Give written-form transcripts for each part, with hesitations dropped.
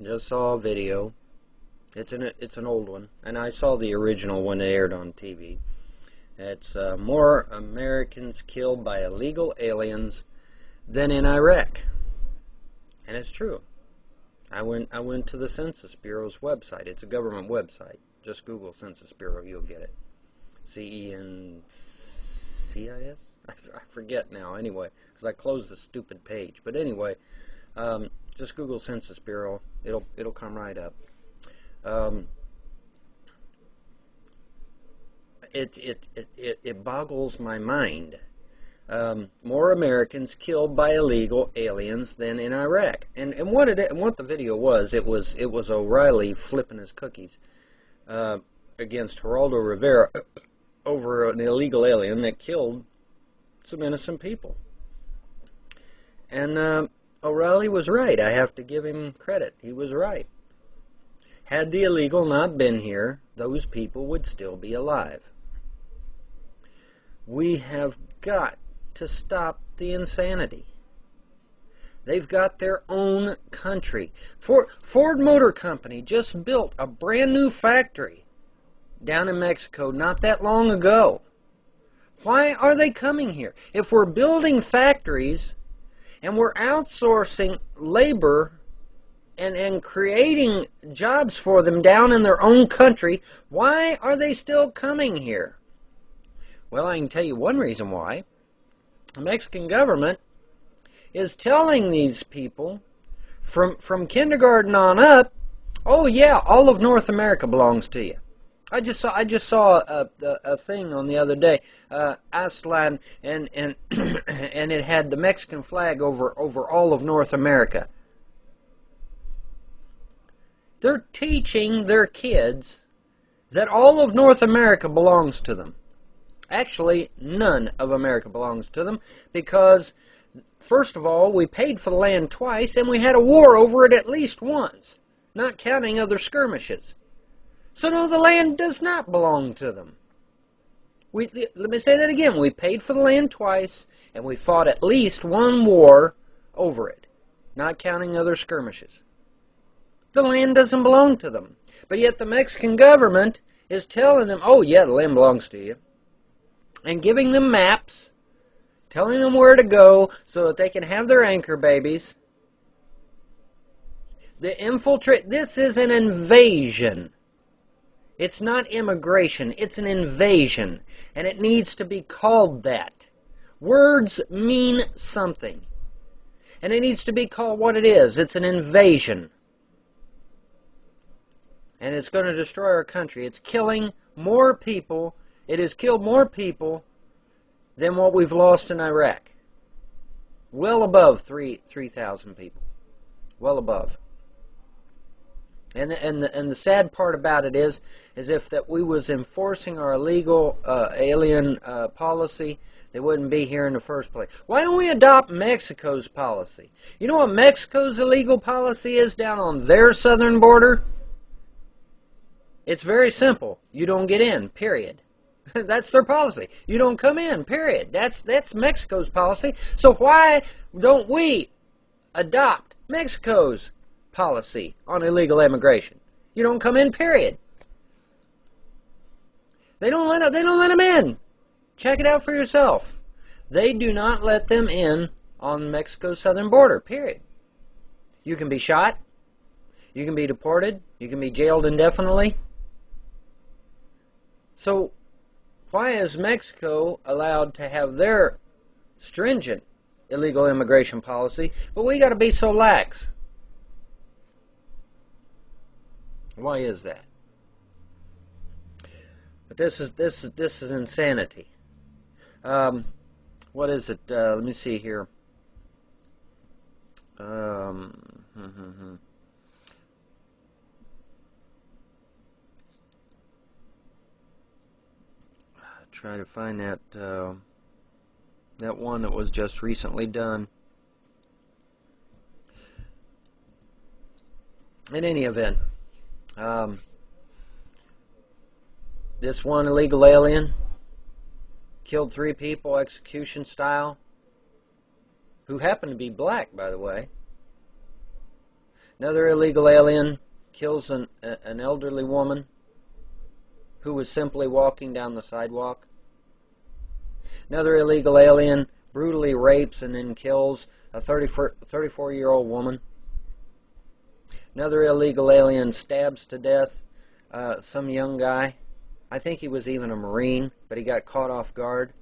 Just saw a video. It's an old one, and I saw the original when it aired on TV. It's more Americans killed by illegal aliens than in Iraq, and it's true. I went to the Census Bureau's website. It's a government website. Just Google Census Bureau, you'll get it. CENCIS? I forget now. Anyway, because I closed the stupid page. But anyway, just Google Census Bureau. It'll come right up. It boggles my mind. More Americans killed by illegal aliens than in Iraq. And what the video was, it was O'Reilly flipping his cookies against Geraldo Rivera over an illegal alien that killed some innocent people. And O'Reilly was right. I have to give him credit. He was right. Had the illegal not been here, those people would still be alive. We have got to stop the insanity. They've got their own country. Ford Motor Company just built a brand new factory down in Mexico not that long ago. Why are they coming here? If we're building factories and we're outsourcing labor and creating jobs for them down in their own country, why are they still coming here? Well, I can tell you one reason why. The Mexican government is telling these people from kindergarten on up, oh yeah, all of North America belongs to you. I just saw a thing on the other day, Aslan, and and it had the Mexican flag over all of North America. They're teaching their kids that all of North America belongs to them. Actually, none of America belongs to them because, first of all, we paid for the land twice and we had a war over it at least once, not counting other skirmishes. So no, the land does not belong to them. Let me say that again. We paid for the land twice and we fought at least one war over it, not counting other skirmishes. The land doesn't belong to them. But yet the Mexican government is telling them, oh yeah, the land belongs to you. And giving them maps, telling them where to go so that they can have their anchor babies. This is an invasion. It's not immigration, it's an invasion. And it needs to be called that. Words mean something. And it needs to be called what it is. It's an invasion. And it's going to destroy our country. It's killing more people. It has killed more people than what we've lost in Iraq. Well above 3,000 people. Well above. And the sad part about it is if that we was enforcing our illegal alien policy, they wouldn't be here in the first place. Why don't we adopt Mexico's policy? You know what Mexico's illegal policy is down on their southern border? It's very simple. You don't get in, period. That's their policy. You don't come in, period. That's Mexico's policy. So why don't we adopt Mexico's policy on illegal immigration? You don't come in, period. They don't let them in. Check it out for yourself. They do not let them in on Mexico's southern border, period. You can be shot. You can be deported. You can be jailed indefinitely. So why is Mexico allowed to have their stringent illegal immigration policy, but we got to be so lax? Why is that? But this is insanity. What is it? Let me see here. Try to find that one that was just recently done. In any event, this one illegal alien killed 3 people execution style, who happened to be black, by the way. Another illegal alien kills an elderly woman who was simply walking down the sidewalk. Another illegal alien brutally rapes and then kills a 34-year-old woman. Another illegal alien stabs to death some young guy. I think he was even a Marine, but he got caught off guard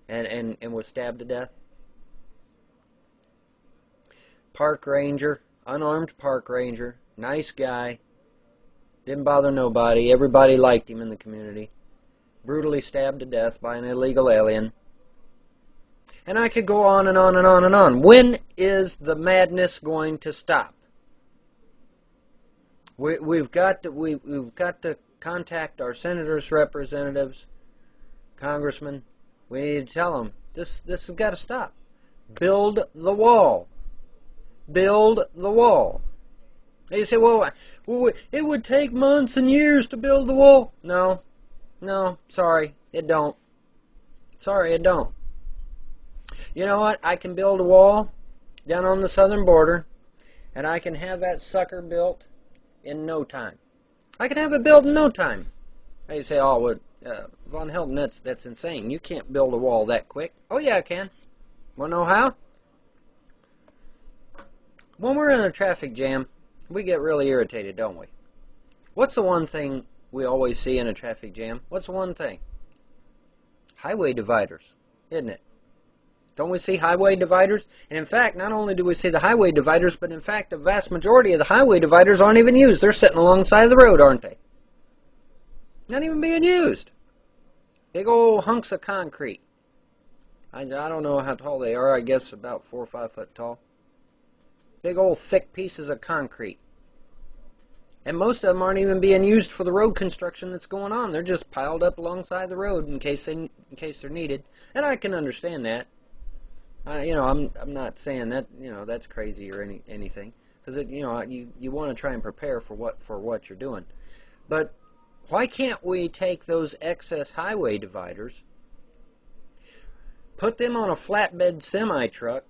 and was stabbed to death. Park ranger, unarmed park ranger, nice guy, didn't bother nobody, everybody liked him in the community, brutally stabbed to death by an illegal alien. And I could go on and on and on and on. When is the madness going to stop? We've got to contact our senators, representatives, congressmen. We need to tell them this has got to stop. Build the wall. Build the wall. And you say, well, it would take months and years to build the wall. No, sorry, it don't. Sorry, it don't. You know what? I can build a wall down on the southern border, and I can have that sucker built in no time. I can have it built in no time. You say, oh, well, Von Helden, that's insane. You can't build a wall that quick. Oh, yeah, I can. Want to know how? When we're in a traffic jam, we get really irritated, don't we? What's the one thing we always see in a traffic jam? What's the one thing? Highway dividers, isn't it? Don't we see highway dividers? And in fact, not only do we see the highway dividers, but in fact, the vast majority of the highway dividers aren't even used. They're sitting alongside of the road, aren't they? Not even being used. Big old hunks of concrete. I don't know how tall they are. I guess about 4 or 5 foot tall. Big old thick pieces of concrete. And most of them aren't even being used for the road construction that's going on. They're just piled up alongside the road in case they're needed. And I can understand that. I'm not saying that that's crazy or anything, because you want to try and prepare for what you're doing. But why can't we take those excess highway dividers, put them on a flatbed semi truck?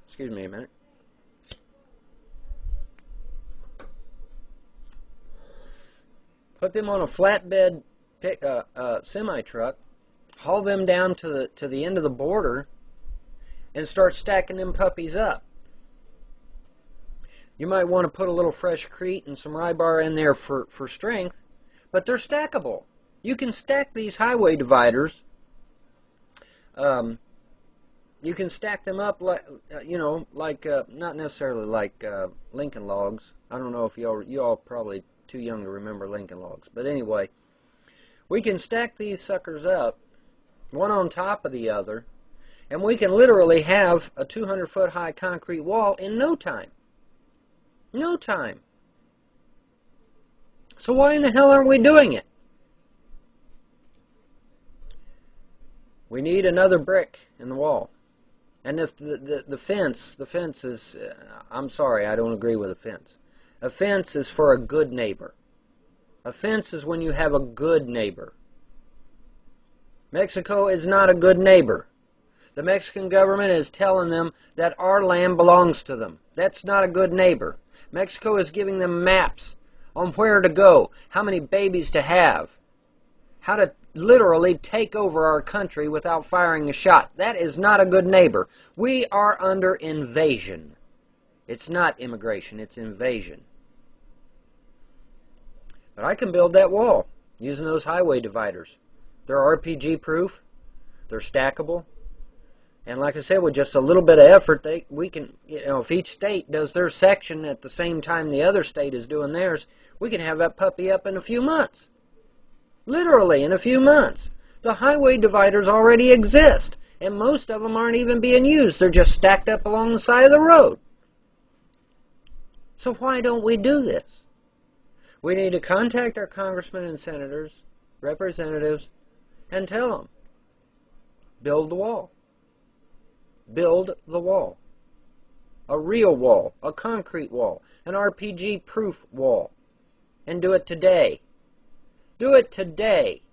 Excuse me a minute. Put them on a flatbed semi truck, haul them down to the end of the border, and start stacking them puppies up. You might want to put a little freshcrete and some rebar in there for strength, but they're stackable. You can stack these highway dividers. You can stack them up like not necessarily like Lincoln logs. I don't know if you all probably too young to remember Lincoln logs, but anyway, we can stack these suckers up, one on top of the other, and we can literally have a 200-foot high concrete wall in no time. No time. So why in the hell aren't we doing it? We need another brick in the wall. And if the fence is, I'm sorry, I don't agree with a fence. A fence is for a good neighbor. A fence is when you have a good neighbor. Mexico is not a good neighbor. The Mexican government is telling them that our land belongs to them. That's not a good neighbor. Mexico is giving them maps on where to go, how many babies to have, how to literally take over our country without firing a shot. That is not a good neighbor. We are under invasion. It's not immigration, it's invasion. But I can build that wall using those highway dividers. They're RPG proof, they're stackable, and like I said, with just a little bit of effort, we can, if each state does their section at the same time the other state is doing theirs, we can have that puppy up in a few months. Literally in a few months. The highway dividers already exist, and most of them aren't even being used. They're just stacked up along the side of the road. So why don't we do this? We need to contact our congressmen and senators, representatives, and tell them, build the wall. Build the wall. A real wall, a concrete wall, an RPG-proof wall. And do it today. Do it today.